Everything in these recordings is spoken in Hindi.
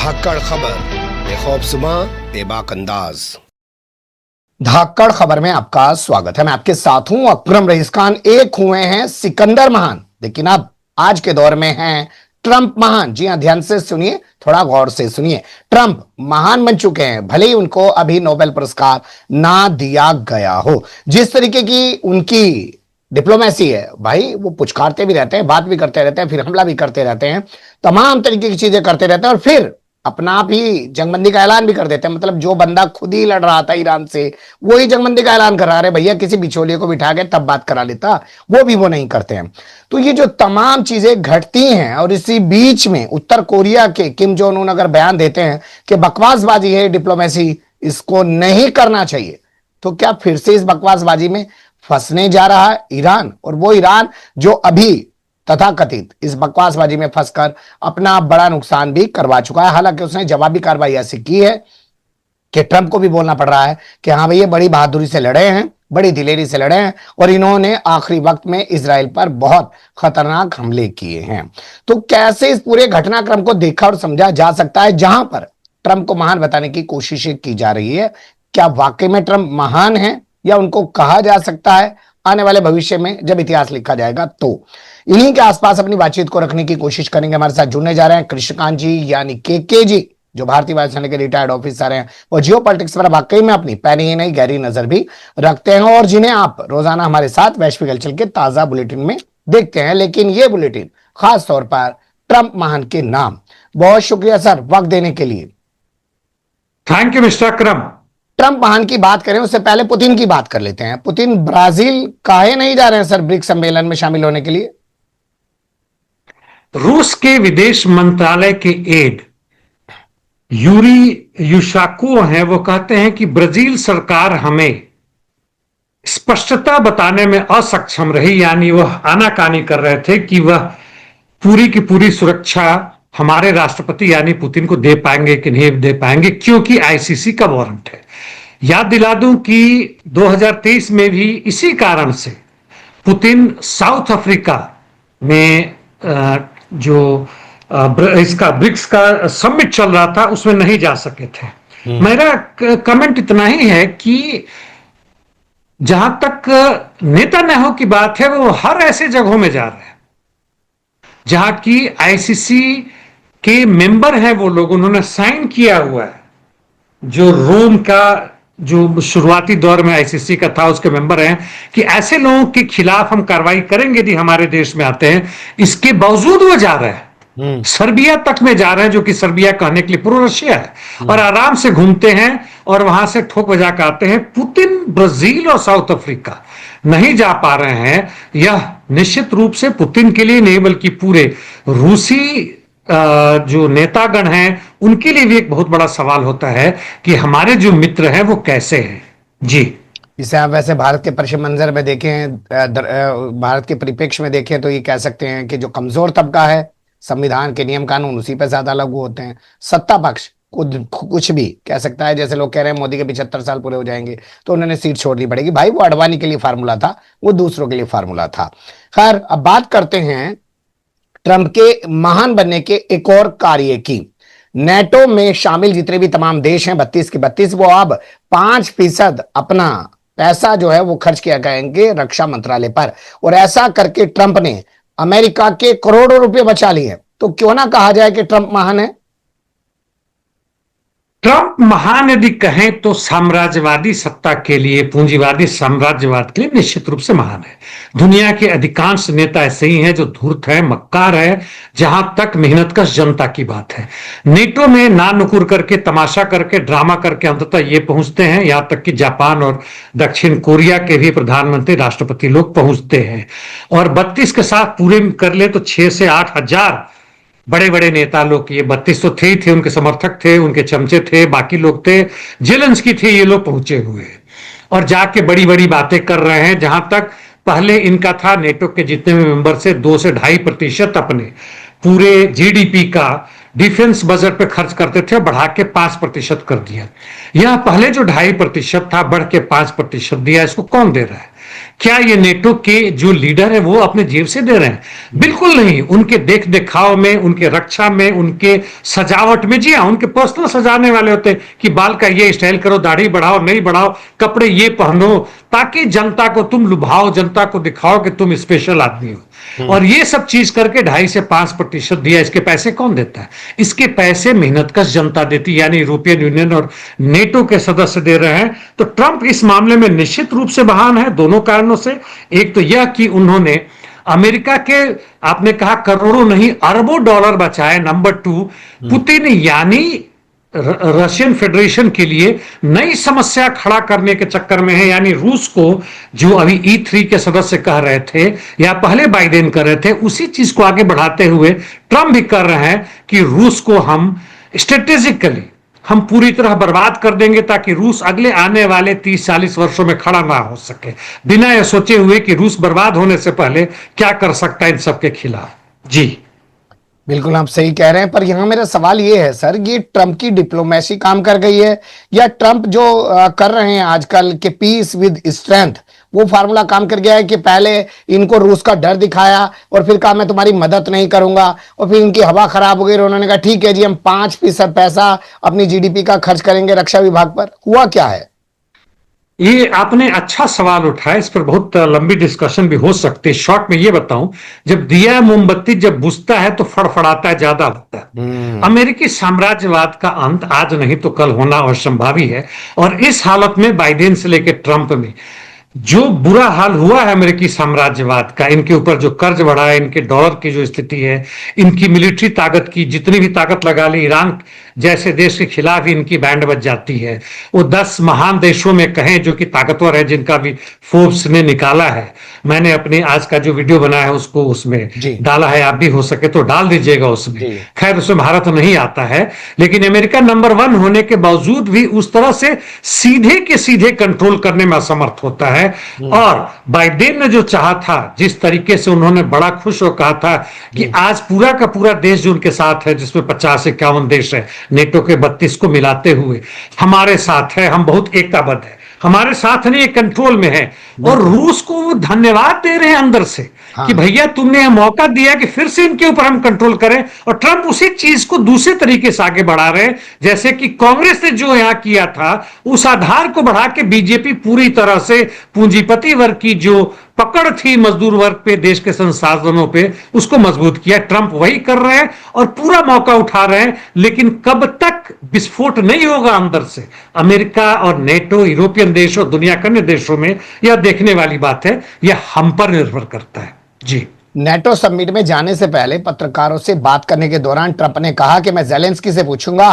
धाकड़ खबर, बेखौफजुमा बेबाक अंदाज। धाकड़ खबर में आपका स्वागत है। मैं आपके साथ हूं अकरम रईस खान। एक हुए हैं सिकंदर महान, लेकिन अब आज के दौर में हैं ट्रंप महान। जी हां, ध्यान से सुनिए, थोड़ा गौर से सुनिए। ट्रंप महान बन चुके हैं, भले ही उनको अभी नोबेल पुरस्कार ना दिया गया हो। जिस तरीके की उनकी डिप्लोमेसी है भाई, वो पुचकारते भी रहते हैं, बात भी करते रहते हैं, फिर हमला भी करते रहते हैं, तमाम तरीके की चीजें करते रहते हैं और फिर अपना आप ही जंगबंदी का ऐलान भी कर देते हैं। मतलब जो बंदा खुद ही लड़ रहा था ईरान से, वो ही जंगबंदी का ऐलान करा रहे। भैया किसी बिचौलिए को बिठा के तब बात करा लेता, वो भी वो नहीं करते हैं। तो ये जो तमाम चीजें घटती हैं और इसी बीच में उत्तर कोरिया के किम जोंग उन अगर बयान देते हैं कि बकवासबाजी है डिप्लोमेसी, इसको नहीं करना चाहिए, तो क्या फिर से इस बकवासबाजी में फंसने जा रहा है ईरान? और वो ईरान जो अभी तथाकथित इस बकवासबाजी में फंसकर अपना बड़ा नुकसान भी करवा चुका है। हालांकि उसने जवाबी कार्रवाई ऐसी की है कि ट्रंप को भी बोलना पड़ रहा है कि हाँ भैया, बड़ी बहादुरी से लड़े हैं, बड़ी दिलेरी से लड़े हैं और इन्होंने आखिरी वक्त में इजराइल पर बहुत खतरनाक हमले किए हैं। तो कैसे इस पूरे घटनाक्रम को देखा और समझा जा सकता है जहां पर ट्रंप को महान बताने की कोशिशें की जा रही है? क्या वाकई में ट्रंप महान है या उनको कहा जा सकता है आने वाले भविष्य में जब इतिहास लिखा जाएगा? तो इन्हीं के आसपास अपनी बातचीत को रखने की कोशिश करेंगे। हमारे साथ जुड़ने जा रहे हैं कृष्णकांत जी यानी के जी, जो भारतीय वायुसेना के रिटायर्ड ऑफिसर हैं। वो जियो पॉलिटिक्स पर वाकई में अपनी पैनी ही नहीं गहरी नजर भी रखते हैं और जिन्हें आप रोजाना हमारे साथ वैश्विक हलचल के ताजा बुलेटिन में देखते हैं। लेकिन ये बुलेटिन खास तौर पर ट्रंप महान के नाम। बहुत शुक्रिया सर वक्त देने के लिए। Thank you mister Akram. Trump महान की बात करें उससे पहले पुतिन की बात कर लेते हैं। पुतिन ब्राजील काहे नहीं जा रहे हैं सर ब्रिक्स सम्मेलन में शामिल होने के लिए? रूस के विदेश मंत्रालय के एड यूरी युशाको हैं, वो कहते हैं कि ब्राजील सरकार हमें स्पष्टता बताने में असक्षम रही, यानी वह आनाकानी कर रहे थे कि वह पूरी की पूरी सुरक्षा हमारे राष्ट्रपति यानी पुतिन को दे पाएंगे कि नहीं दे पाएंगे, क्योंकि आईसीसी का वारंट है। याद दिला दूं कि 2023 में भी इसी कारण से पुतिन साउथ अफ्रीका में जो इसका ब्रिक्स का समिट चल रहा था उसमें नहीं जा सके थे। मेरा कमेंट इतना ही है कि जहां तक नेतान्याहू की बात है, वो हर ऐसे जगहों में जा रहे हैं जहां की आईसीसी के मेंबर हैं वो लोग, उन्होंने साइन किया हुआ है, जो रोम का जो शुरुआती दौर में आईसीसी का था उसके मेंबर हैं, कि ऐसे लोगों के खिलाफ हम कार्रवाई करेंगे यदि हमारे देश में आते हैं। इसके बावजूद वो जा रहे हैं, सर्बिया तक में जा रहे हैं, जो कि सर्बिया कहने के लिए पूर्व रशिया है, और आराम से घूमते हैं और वहां से ठोक बजा कर आते हैं। पुतिन ब्राजील और साउथ अफ्रीका नहीं जा पा रहे हैं। यह निश्चित रूप से पुतिन के लिए नहीं बल्कि पूरे रूसी जो नेतागण हैं उनके लिए भी एक बहुत बड़ा सवाल होता है कि हमारे जो मित्र हैं वो कैसे हैं। जी, इसे आप वैसे भारत के परिप्रेक्ष्य मंजर में देखें, भारत के परिप्रेक्ष्य में देखें तो ये कह सकते हैं कि जो कमजोर तबका है, संविधान के नियम कानून उसी पर ज्यादा लागू होते हैं। सत्ता पक्ष कुछ भी कह सकता है। जैसे लोग कह रहे हैं मोदी के 75 साल पूरे हो जाएंगे तो उन्होंने सीट छोड़नी पड़ेगी। भाई वो अडवाणी के लिए फार्मूला था, वो दूसरों के लिए फार्मूला था। खैर, अब बात करते हैं ट्रंप के महान बनने के एक और कार्य की। नेटो में शामिल जितने भी तमाम देश हैं 32 के 32, वो अब 5% अपना पैसा जो है वो खर्च किया करेंगे रक्षा मंत्रालय पर। और ऐसा करके ट्रंप ने अमेरिका के करोड़ों रुपए बचा लिए। तो क्यों ना कहा जाए कि ट्रंप महान है? ट्रंप महान यदि कहें तो साम्राज्यवादी सत्ता के लिए, पूंजीवादी साम्राज्यवाद के लिए निश्चित रूप से महान है। दुनिया के अधिकांश नेता ऐसे ही हैं जो धूर्त है, मक्कार है, जहां तक मेहनतकश जनता की बात है। नेटो में ना नुकुर करके, तमाशा करके, ड्रामा करके अंततः ये पहुंचते हैं, यहां तक कि जापान और दक्षिण कोरिया के भी प्रधानमंत्री, राष्ट्रपति लोग पहुंचते हैं। और 32 के साथ पूरे कर ले तो 6 से 8 हजार बड़े बड़े नेता लोग, ये 32 तो थे ही थे, उनके समर्थक थे, उनके चमचे थे, बाकी लोग थे, जेलेंस्की थे, ये लोग पहुंचे हुए और जाके बड़ी बड़ी बातें कर रहे हैं। जहां तक पहले इनका था नेटो के जितने भी मेंबर से 2 से 2.5% अपने पूरे जीडीपी का डिफेंस बजट पे खर्च करते थे, बढ़ा के 5% कर दिया। यह पहले जो 2.5% था बढ़ के 5% दिया। इसको कौन दे रहा है? क्या ये नेटो के जो लीडर है वो अपने जेब से दे रहे हैं? बिल्कुल नहीं। उनके देख दिखाव में, उनके रक्षा में, उनके सजावट में, जी हाँ, उनके पर्सनल सजाने वाले होते हैं कि बाल का ये स्टाइल करो, दाढ़ी बढ़ाओ, नहीं बढ़ाओ, कपड़े ये पहनो, ताकि जनता को तुम लुभाओ, जनता को दिखाओ कि तुम स्पेशल आदमी हो। और ये सब चीज करके 2.5 से 5% दिया। इसके पैसे कौन देता है? इसके पैसे मेहनतकश जनता देती है, यानी यूरोपियन यूनियन और नेटो के सदस्य दे रहे हैं। तो ट्रंप इस मामले में निश्चित रूप से महान है, दोनों कारणों से। एक तो यह कि उन्होंने अमेरिका के, आपने कहा करोड़ों नहीं अरबों डॉलर बचाए। नंबर 2, पुतिन यानी रशियन फेडरेशन के लिए नई समस्या खड़ा करने के चक्कर में है, यानी रूस को, जो अभी E3 के सदस्य कह रहे थे या पहले बाइडेन कर रहे थे, उसी चीज को आगे बढ़ाते हुए ट्रंप भी कर रहे हैं कि रूस को हम स्ट्रेटेजिकली हम पूरी तरह बर्बाद कर देंगे, ताकि रूस अगले आने वाले 30-40 वर्षों में खड़ा ना हो सके, बिना यह सोचे हुए कि रूस बर्बाद होने से पहले क्या कर सकता है इन सबके खिलाफ। जी बिल्कुल आप सही कह रहे हैं, पर यहां मेरा सवाल ये है सर, ये ट्रंप की डिप्लोमेसी काम कर गई है, या ट्रंप जो कर रहे हैं आजकल के पीस विद स्ट्रेंथ, वो फार्मूला काम कर गया है कि पहले इनको रूस का डर दिखाया और फिर कहा मैं तुम्हारी मदद नहीं करूंगा, और फिर इनकी हवा खराब हो गई और उन्होंने कहा ठीक है जी हम 5% पैसा अपनी जीडीपी का खर्च करेंगे रक्षा विभाग पर। हुआ क्या है? ये आपने अच्छा सवाल उठाया, इस पर बहुत लंबी डिस्कशन भी हो सकती है। शॉर्ट में ये बताऊं, जब दिया मोमबत्ती जब बुझता है तो फड़फड़ाता है, ज्यादा होता है। अमेरिकी साम्राज्यवाद का अंत आज नहीं तो कल होना असंभावी है। और इस हालत में बाइडेन से लेकर ट्रंप में जो बुरा हाल हुआ है अमेरिकी साम्राज्यवाद का, इनके ऊपर जो कर्ज बढ़ा है, इनके डॉलर की जो स्थिति है, इनकी मिलिट्री ताकत की जितनी भी ताकत लगा ली, ईरान जैसे देश के खिलाफ ही इनकी बैंड बज जाती है। वो 10 महान देशों में कहें जो कि ताकतवर है, जिनका भी फोर्ब्स ने निकाला है, मैंने अपने आज का जो वीडियो बनाया है उसको उसमें डाला है, आप भी हो सके तो डाल दीजिएगा उसमें। खैर उसमें भारत नहीं आता है, लेकिन अमेरिका नंबर 1 होने के बावजूद भी उस तरह से सीधे के सीधे कंट्रोल करने में असमर्थ होता है। और बाइडेन ने जो चाहा था, जिस तरीके से उन्होंने बड़ा खुश होकर कहा था कि आज पूरा का पूरा देश जो उनके साथ है, जिसमें 50-51 देश है, नेटो के 32 को मिलाते हुए हमारे साथ है, हम बहुत एकताबद्ध है, हमारे साथ नहीं, कंट्रोल में है। और रूस को वो धन्यवाद दे रहे हैं अंदर से कि भैया तुमने मौका दिया कि फिर से इनके ऊपर हम कंट्रोल करें। और ट्रंप उसी चीज को दूसरे तरीके से आगे बढ़ा रहे हैं, जैसे कि कांग्रेस ने जो यहां किया था उस आधार को बढ़ा के बीजेपी पूरी तरह से पूंजीपति वर्ग की जो पकड़ थी मजदूर वर्ग पे, देश के संसाधनों पे, उसको मजबूत किया। ट्रंप वही कर रहे हैं और पूरा मौका उठा रहे हैं, लेकिन कब तक विस्फोट नहीं होगा अंदर से अमेरिका और नेटो, यूरोपियन देश और दुनिया के अन्य देशों में, यह देखने वाली बात है। यह हम पर निर्भर करता है। जी नेटो समिट में जाने से पहले पत्रकारों से बात करने के दौरान ट्रंप ने कहा कि मैं जेलेंस्की से पूछूंगा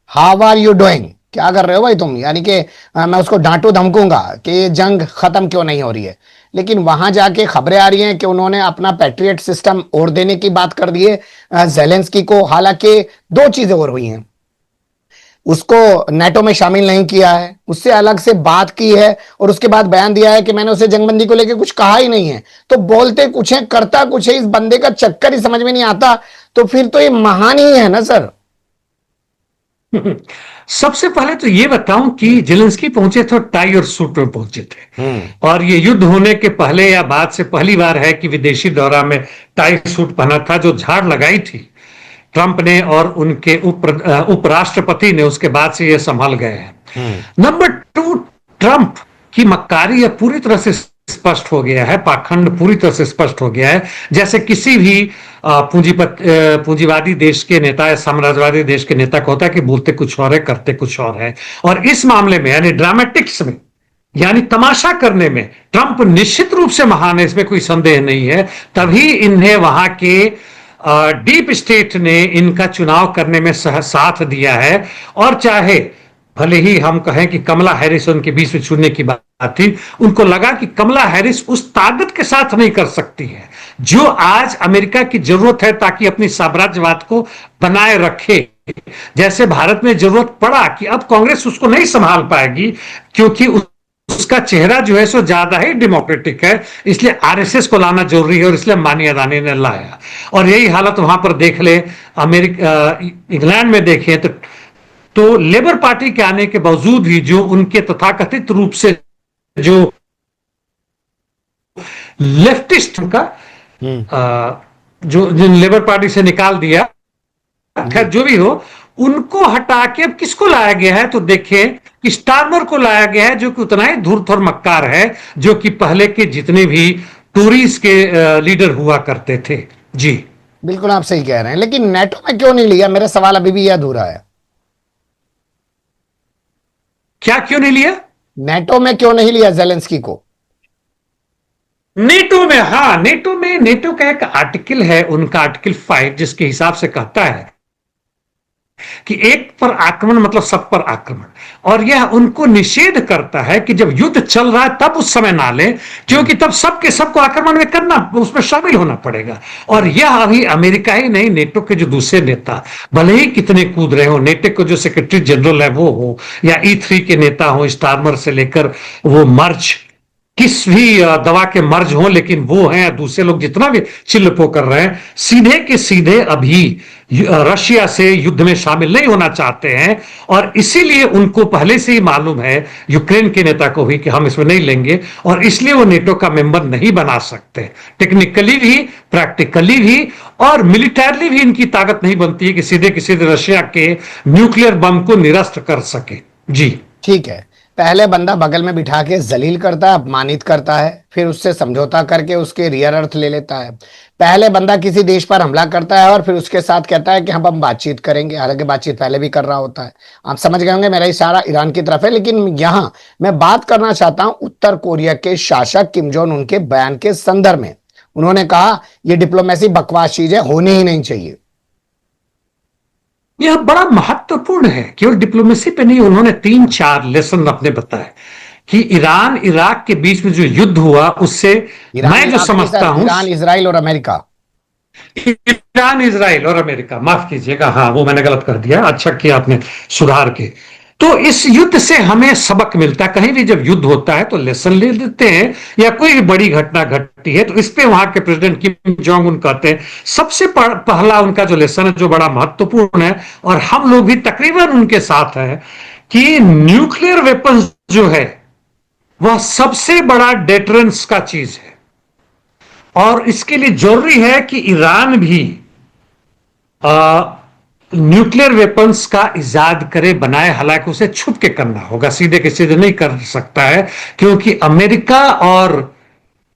हाउ आर यू डूइंग, क्या कर रहे हो भाई तुम, यानी कि मैं उसको डांटू धमकूंगा कि ये जंग खत्म क्यों नहीं हो रही है। लेकिन वहां जाके खबरें आ रही हैं कि उन्होंने अपना पैट्रियट सिस्टम और देने की बात कर दी है जेलेंस्की को। हालांकि 2 चीजें और हुई हैं, उसको नेटो में शामिल नहीं किया है, उससे अलग से बात की है, और उसके बाद बयान दिया है कि मैंने उसे जंगबंदी को लेकर कुछ कहा ही नहीं है। तो बोलते कुछ है करता कुछ है, इस बंदे का चक्कर ही समझ में नहीं आता। तो फिर तो ये महान ही है ना सर। सबसे पहले तो ये बताऊं कि जेलेंस्की पहुंचे थे टाई और सूट में पहुंचे थे, और ये युद्ध होने के पहले या बाद से पहली बार है कि विदेशी दौरा में टाई सूट पहना था। जो झाड़ लगाई थी ट्रंप ने और उनके उपराष्ट्रपति ने, उसके बाद से ये संभल गए हैं। नंबर 2, ट्रंप की मक्कारी अब पूरी तरह से स्पष्ट हो गया है, पाखंड पूरी तरह से स्पष्ट हो गया है। जैसे किसी भी पूंजीवादी देश के नेता या साम्राज्यवादी देश के नेता को होता है कि बोलते कुछ और है, करते कुछ और है। और इस मामले में यानी ड्रामेटिक्स में, यानी तमाशा करने में ट्रंप निश्चित रूप से महान है, इसमें कोई संदेह नहीं है। तभी इन्हें वहां के डीप स्टेट ने इनका चुनाव करने में साथ दिया है। और चाहे भले ही हम कहें कि कमला हैरिस उनके बीच में चुनने की बात थी, उनको लगा कि कमला हैरिस उस ताकत के साथ नहीं कर सकती है जो आज अमेरिका की जरूरत है, ताकि अपनी साम्राज्यवाद को बनाए रखे। जैसे भारत में जरूरत पड़ा कि अब कांग्रेस उसको नहीं संभाल पाएगी, क्योंकि उसका चेहरा जो है सो ज्यादा ही डेमोक्रेटिक है, इसलिए आरएसएस को लाना जरूरी है, और इसलिए अंबानी अदानी ने लाया। और यही हालत वहां पर देख ले, अमेरिका इंग्लैंड में देखें तो लेबर पार्टी के आने के बावजूद भी जो उनके तथाकथित रूप से जो लेफ्टिस्ट का जो जिन लेबर पार्टी से निकाल दिया, खैर जो भी हो, उनको हटा के अब किसको लाया गया है? तो देखिए कि स्टारमर को लाया गया है, जो कि उतना ही धूर्त और मक्कार है जो कि पहले के जितने भी टोरीज के लीडर हुआ करते थे। जी बिल्कुल आप सही कह रहे हैं, लेकिन नेटो में क्यों नहीं लिया? मेरा सवाल अभी भी यह अधूरा है। क्या क्यों नहीं लिया? नेटो में क्यों नहीं लिया जेलेंस्की को? नेटो में, हाँ, नेटो का एक आर्टिकल है, उनका आर्टिकल 5, जिसके हिसाब से कहता है कि एक पर आक्रमण मतलब सब पर आक्रमण, और यह उनको निषेध करता है कि जब युद्ध चल रहा है तब उस समय ना ले, क्योंकि तब सबके सबको आक्रमण में करना, उसमें शामिल होना पड़ेगा। और यह अभी अमेरिका ही नहीं, नेटो के जो दूसरे नेता भले ही कितने कूद रहे हो, नेटो के जो सेक्रेटरी जनरल है वो हो, या E3 के नेता हो, स्टारमर से लेकर वो मर्ज, किस भी दवा के मर्ज हो, लेकिन वो हैं, दूसरे लोग जितना भी चिल्लपो कर रहे हैं, सीधे के सीधे अभी रशिया से युद्ध में शामिल नहीं होना चाहते हैं। और इसीलिए उनको पहले से ही मालूम है, यूक्रेन के नेता को भी, कि हम इसमें नहीं लेंगे, और इसलिए वो नेटो का मेंबर नहीं बना सकते। टेक्निकली भी, प्रैक्टिकली भी और मिलिटरली भी इनकी ताकत नहीं बनती है कि सीधे के सीधे रशिया के न्यूक्लियर बम को निरस्त कर सके। जी ठीक है, पहले बंदा बगल में बिठा के जलील करता है, अपमानित करता है, फिर उससे समझौता करके उसके रियर अर्थ ले लेता है। पहले बंदा किसी देश पर हमला करता है और फिर उसके साथ कहता है कि हम बातचीत करेंगे, हालांकि बातचीत पहले भी कर रहा होता है। आप समझ गए होंगे मेरा इशारा ईरान की तरफ है। लेकिन यहां मैं बात करना चाहता हूं उत्तर कोरिया के शासक किम जोंग उन के बयान के संदर्भ में। उन्होंने कहा यह डिप्लोमेसी बकवास चीज है, होनी ही नहीं चाहिए। यह बड़ा महत्वपूर्ण है, केवल डिप्लोमेसी पे नहीं, उन्होंने 3-4 लेसन अपने बताए कि ईरान इराक के बीच में जो युद्ध हुआ उससे मैं जो समझता हूं, ईरान इजराइल और अमेरिका, ईरान इजराइल और अमेरिका, माफ कीजिएगा, हाँ वो मैंने गलत कर दिया, अच्छा किया आपने सुधार के। तो इस युद्ध से हमें सबक मिलता है, कहीं भी जब युद्ध होता है तो लेसन ले लेते हैं, या कोई भी बड़ी घटना घटती है तो इस पे वहां के प्रेसिडेंट किम जोंग उन कहते हैं सबसे पहला उनका जो लेसन है, जो बड़ा महत्वपूर्ण है, और हम लोग भी तकरीबन उनके साथ हैं, कि न्यूक्लियर वेपन्स जो है वह सबसे बड़ा डेटरेंस का चीज है, और इसके लिए जरूरी है कि ईरान भी न्यूक्लियर वेपन्स का इजाद करे, बनाए, हालांकि उसे छुप के करना होगा, सीधे के सीधे नहीं कर सकता है, क्योंकि अमेरिका और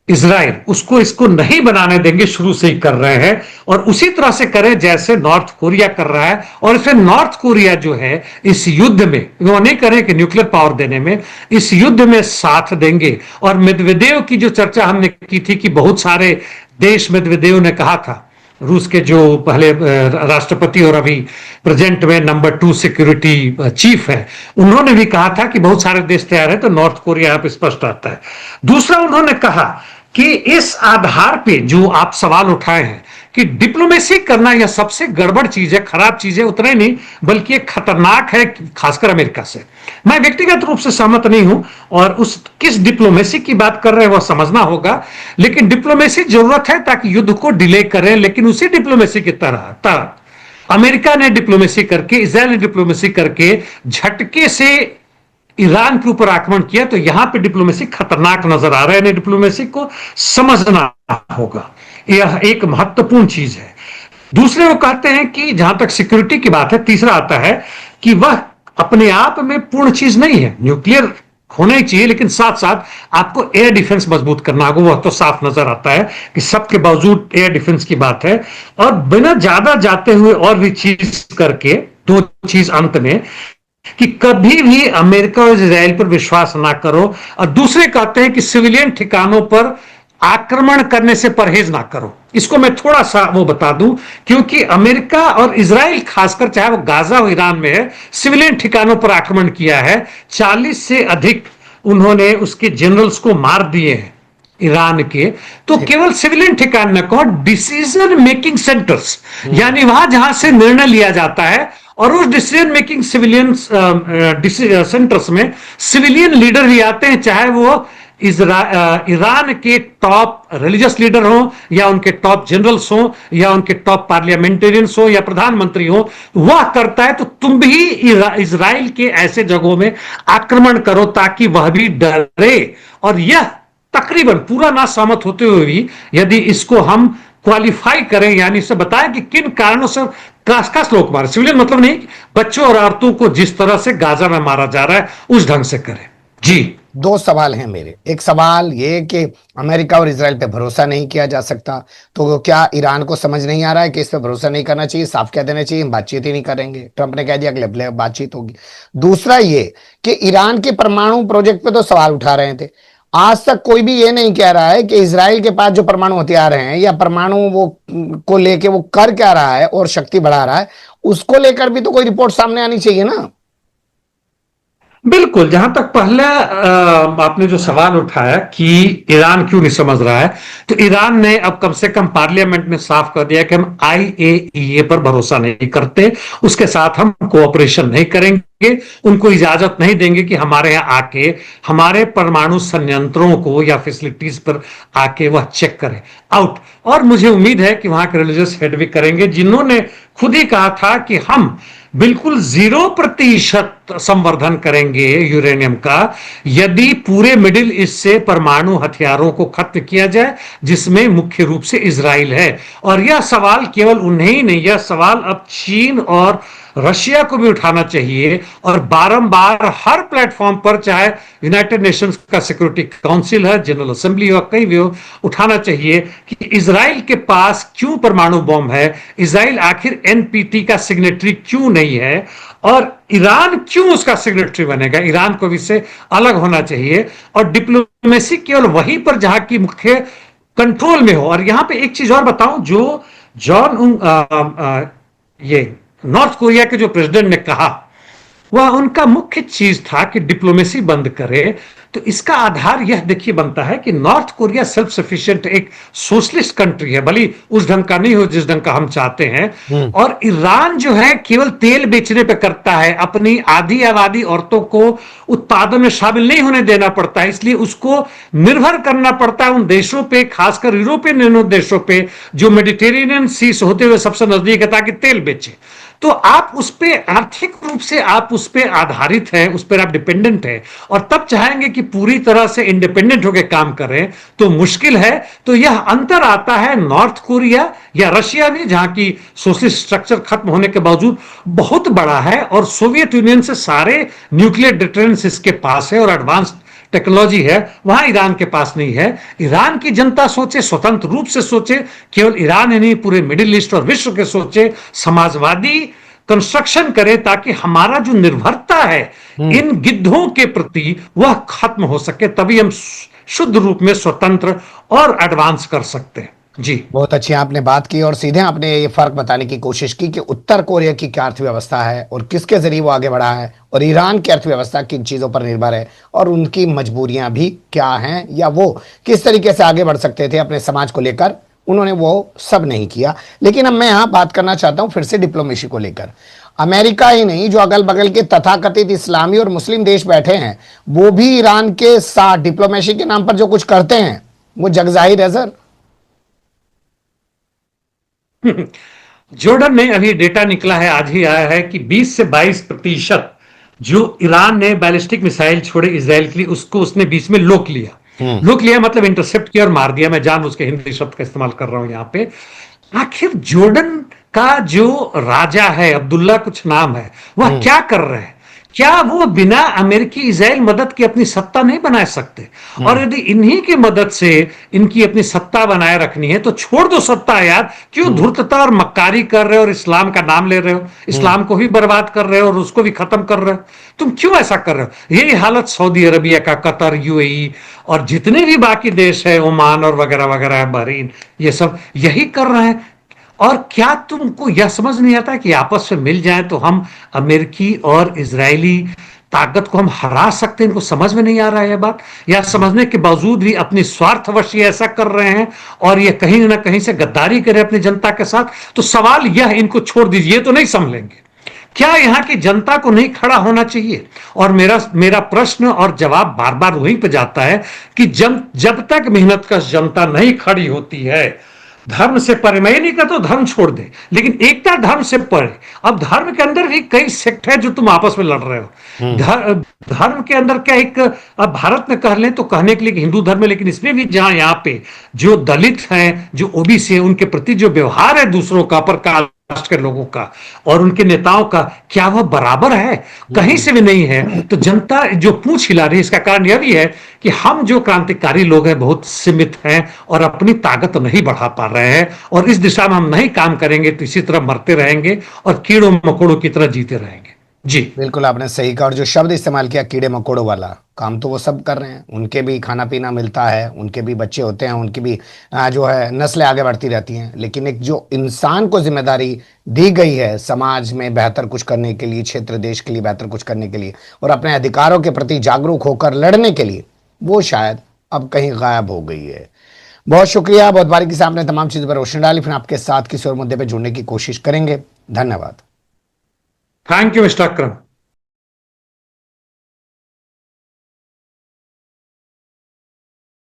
इजराइल उसको इसको नहीं बनाने देंगे, शुरू से ही कर रहे हैं, और उसी तरह से करें जैसे नॉर्थ कोरिया कर रहा है। और इसमें नॉर्थ कोरिया जो है इस युद्ध में, वो नहीं करें कि न्यूक्लियर पावर देने में, इस युद्ध में साथ देंगे। और मेदवेदेव की जो चर्चा हमने की थी कि बहुत सारे देश, मेदवेदेव ने कहा था, रूस के जो पहले राष्ट्रपति और अभी प्रेजेंट में नंबर 2 सिक्योरिटी चीफ है, उन्होंने भी कहा था कि बहुत सारे देश तैयार है, तो नॉर्थ कोरिया यहां पर स्पष्ट आता है। दूसरा उन्होंने कहा कि इस आधार पे जो आप सवाल उठाए हैं कि डिप्लोमेसी करना यह सबसे गड़बड़ चीज है, खराब चीज है, उतना ही नहीं बल्कि एक खतरनाक है, खासकर अमेरिका से। मैं व्यक्तिगत रूप से सहमत नहीं हूं, और उस किस डिप्लोमेसी की बात कर रहे हैं वह समझना होगा, लेकिन डिप्लोमेसी जरूरत है ताकि युद्ध को डिले करें, लेकिन उसी डिप्लोमेसी की तरह अमेरिका ने डिप्लोमेसी करके, इजराइल ने डिप्लोमेसी करके झटके से ईरान के ऊपर आक्रमण किया, तो यहां पे डिप्लोमेसी खतरनाक नजर आ रहा है। डिप्लोमेसी को समझना होगा, यह एक महत्वपूर्ण चीज है। दूसरे वो कहते हैं कि जहां तक सिक्योरिटी की बात है, तीसरा आता है कि वह अपने आप में पूर्ण चीज नहीं है, न्यूक्लियर होना ही चाहिए, लेकिन साथ साथ आपको एयर डिफेंस मजबूत करना होगा, वह तो साफ नजर आता है कि सबके बावजूद एयर डिफेंस की बात है। और बिना ज्यादा जाते हुए और भी चीज करके, दो चीज अंत में, कि कभी भी अमेरिका और इजराइल पर विश्वास ना करो, और दूसरे कहते हैं कि सिविलियन ठिकानों पर आक्रमण करने से परहेज ना करो। इसको मैं थोड़ा सा वो बता दूं, क्योंकि अमेरिका और इजराइल खासकर, चाहे वो गाजा और ईरान में है, सिविलियन ठिकानों पर आक्रमण किया है। 40 से अधिक उन्होंने उसके जनरल्स को मार दिए हैं ईरान के। तो केवल सिविलियन ठिकाने न कहो, डिसीजन मेकिंग सेंटर्स, यानी वहां जहां से निर्णय लिया जाता है, और उस डिसीजन मेकिंग सिविलियन सेंटर्स में सिविलियन लीडर भी आते हैं, चाहे वो ईरान के टॉप रिलीजियस लीडर हो, या उनके टॉप जनरल्स हो, या उनके टॉप पार्लियामेंटेरियंस हो, या प्रधानमंत्री हो, वह करता है। तो तुम भी इजराइल के ऐसे जगहों में आक्रमण करो ताकि वह भी डरे। और यह तकरीबन पूरा ना सहमत होते हुए भी यदि इसको हम क्वालिफाई करें, यानी इसे बताएं कि किन कारणों से खास लोग मारे, सिविलियन मतलब नहीं, बच्चों और औरतों को जिस तरह से गाजा में मारा जा रहा है उस ढंग से करें। जी, दो सवाल हैं मेरे। एक सवाल ये कि अमेरिका और इजराइल पे भरोसा नहीं किया जा सकता, तो क्या ईरान को समझ नहीं आ रहा है कि इस पे भरोसा नहीं करना चाहिए, साफ कह देना चाहिए हम बातचीत ही नहीं करेंगे, ट्रंप ने कह दिया अगले बातचीत होगी। दूसरा ये कि ईरान के परमाणु प्रोजेक्ट पे तो सवाल उठा रहे थे, आज तक कोई भी ये नहीं कह रहा है कि इजराइल के पास जो परमाणु हथियार हैं या परमाणु वो को लेके वो कर क्या रहा है और शक्ति बढ़ा रहा है, उसको लेकर भी तो कोई रिपोर्ट सामने आनी चाहिए ना। बिल्कुल। जहां तक पहले आपने जो सवाल उठाया कि ईरान क्यों नहीं समझ रहा है, तो ईरान ने अब कम से कम पार्लियामेंट में साफ कर दिया कि हम आईएईए पर भरोसा नहीं करते, उसके साथ हम कोऑपरेशन नहीं करेंगे, उनको इजाजत नहीं देंगे कि हमारे यहां आके हमारे परमाणु संयंत्रों को या फैसिलिटीज पर आके वह चेक करे, आउट। और मुझे उम्मीद है कि वहां के रिलीजियस हेड भी करेंगे, जिन्होंने खुद ही कहा था कि हम बिल्कुल 0% संवर्धन करेंगे यूरेनियम का यदि पूरे मिडिल ईस्ट से परमाणु हथियारों को खत्म किया जाए, जिसमें मुख्य रूप से इजराइल है। और यह सवाल केवल उन्हें ही नहीं, यह सवाल अब चीन और रशिया को भी उठाना चाहिए और बारंबार हर प्लेटफॉर्म पर, चाहे यूनाइटेड नेशंस का सिक्योरिटी काउंसिल है, जनरल असेंबली हो, कहीं भी हो, उठाना चाहिए कि इजराइल के पास क्यों परमाणु बॉम्ब है, इजराइल आखिर एनपीटी का सिग्नेटरी क्यों नहीं है और ईरान क्यों उसका सिग्नेटरी बनेगा। ईरान को भी इससे अलग होना चाहिए और डिप्लोमेसी केवल वहीं पर जहां की मुख्य कंट्रोल में हो। और यहां पे एक चीज और बताऊं, जो ये नॉर्थ कोरिया के जो प्रेसिडेंट ने कहा, वह उनका मुख्य चीज था कि डिप्लोमेसी बंद करे। तो इसका आधार यह देखिए बनता है कि नॉर्थ कोरिया सेल्फ सफिशिएंट एक सोशलिस्ट कंट्री है, भली उस ढंग का नहीं हो जिस ढंग का हम चाहते हैं, और ईरान जो है केवल तेल बेचने पे करता है, अपनी आधी आबादी औरतों को उत्पादन में शामिल नहीं होने देना पड़ता है, इसलिए उसको निर्भर करना पड़ता है उन देशों पे, खासकर यूरोपियन देशों पे जो मेडिटेरेनियन सी से होते हुए सबसे नजदीक है, ताकि तेल बेचे। तो आप उस पे आर्थिक रूप से आप उस पे आधारित हैं, उस पर आप डिपेंडेंट हैं, और तब चाहेंगे कि पूरी तरह से इंडिपेंडेंट होकर काम करें तो मुश्किल है। तो यह अंतर आता है नॉर्थ कोरिया या रशिया में, जहां की सोशलिस्ट स्ट्रक्चर खत्म होने के बावजूद बहुत बड़ा है, और सोवियत यूनियन से सारे न्यूक्लियर डिटरेंस इसके पास है और एडवांस्ड टेक्नोलॉजी है, वहां ईरान के पास नहीं है। ईरान की जनता सोचे, स्वतंत्र रूप से सोचे, केवल ईरान ही नहीं पूरे मिडिल ईस्ट और विश्व के सोचे, समाजवादी कंस्ट्रक्शन करे, ताकि हमारा जो निर्भरता है इन गिद्धों के प्रति वह खत्म हो सके, तभी हम शुद्ध रूप में स्वतंत्र और एडवांस कर सकते हैं। जी, बहुत अच्छी आपने बात की और सीधे आपने ये फर्क बताने की कोशिश की कि उत्तर कोरिया की क्या अर्थव्यवस्था है और किसके जरिए वो आगे बढ़ा है, और ईरान की अर्थव्यवस्था किन चीजों पर निर्भर है और उनकी मजबूरियां भी क्या हैं, या वो किस तरीके से आगे बढ़ सकते थे अपने समाज को लेकर, उन्होंने वो सब नहीं किया। लेकिन अब मैं यहां बात करना चाहता हूं फिर से डिप्लोमेसी को लेकर। अमेरिका ही नहीं, जो अगल बगल के तथाकथित इस्लामी और मुस्लिम देश बैठे हैं, वो भी ईरान के साथ डिप्लोमेसी के नाम पर जो कुछ करते हैं वो जग जाहिर है सर। जॉर्डन में अभी डेटा निकला है, आज ही आया है, कि 20 से 22% जो ईरान ने बैलिस्टिक मिसाइल छोड़े इजराइल के लिए, उसको उसने 20 में लोक लिया। लोक लिया मतलब इंटरसेप्ट किया और मार दिया। मैं जानबूझ के हिंदी शब्द का इस्तेमाल कर रहा हूं यहां पे। आखिर जॉर्डन का जो राजा है, अब्दुल्ला कुछ नाम है, वह क्या कर रहे हैं? क्या वो बिना अमेरिकी इजराइल मदद के अपनी सत्ता नहीं बना सकते? और यदि इन्हीं की मदद से इनकी अपनी सत्ता बनाए रखनी है तो छोड़ दो सत्ता यार, क्यों धूर्तता और मक्कारी कर रहे हो और इस्लाम का नाम ले रहे हो, इस्लाम को भी बर्बाद कर रहे हो और उसको भी खत्म कर रहे हो? तुम क्यों ऐसा कर रहे हो? यही हालत सऊदी अरबिया का, कतर, यूएई और जितने भी बाकी देश है, ओमान और वगैरह वगैरह, बहरीन, ये सब यही कर रहे हैं। और क्या तुमको यह समझ नहीं आता कि आपस में मिल जाए तो हम अमेरिकी और इजरायली ताकत को हम हरा सकते हैं? इनको समझ में नहीं आ रहा है यह बात, या समझने के बावजूद भी अपनी स्वार्थवश ये ऐसा कर रहे हैं और ये कहीं ना कहीं से गद्दारी करे अपनी जनता के साथ। तो सवाल यह, इनको छोड़ दीजिए, ये तो नहीं संभलेंगे। क्या यहां की जनता को नहीं खड़ा होना चाहिए? और मेरा प्रश्न और जवाब बार बार वहीं पर जाता है कि जब तक मेहनत का जनता नहीं खड़ी होती है, धर्म से परे, मैं ये नहीं कहता धर्म छोड़ दे, लेकिन एकता धर्म से परे। अब धर्म के अंदर भी कई सेक्ट है जो तुम आपस में लड़ रहे हो। धर्म के अंदर क्या, एक अब भारत में कह लें तो कहने के लिए कि हिंदू धर्म है, लेकिन इसमें भी जहां यहाँ पे जो दलित हैं, जो ओबीसी है, उनके प्रति जो व्यवहार है दूसरों का, अपर कास्ट के लोगों का और उनके नेताओं का, क्या वह बराबर है? कहीं से भी नहीं है। तो जनता जो पूछ हिला रही है, इसका कारण यह भी है कि हम जो क्रांतिकारी लोग हैं बहुत सीमित हैं और अपनी ताकत नहीं बढ़ा पा रहे हैं, और इस दिशा में हम नहीं काम करेंगे तो इसी तरह मरते रहेंगे और कीड़ों मकोड़ों की तरह जीते रहेंगे। जी बिल्कुल आपने सही कहा। और जो शब्द इस्तेमाल किया कीड़े मकोड़ों वाला, काम तो वो सब कर रहे हैं, उनके भी खाना पीना मिलता है, उनके भी बच्चे होते हैं, उनकी भी जो है नस्लें आगे बढ़ती रहती हैं। लेकिन एक जो इंसान को जिम्मेदारी दी गई है समाज में बेहतर कुछ करने के लिए, क्षेत्र देश के लिए बेहतर कुछ करने के लिए और अपने अधिकारों के प्रति जागरूक होकर लड़ने के लिए, वो शायद अब कहीं गायब हो गई है। बहुत शुक्रिया, बहुत बारीकी से आपने तमाम चीजों पर रोशनी डाली। फिर आपके साथ किसी और मुद्दे पर जुड़ने की कोशिश करेंगे। धन्यवाद। Thank you mister Akram.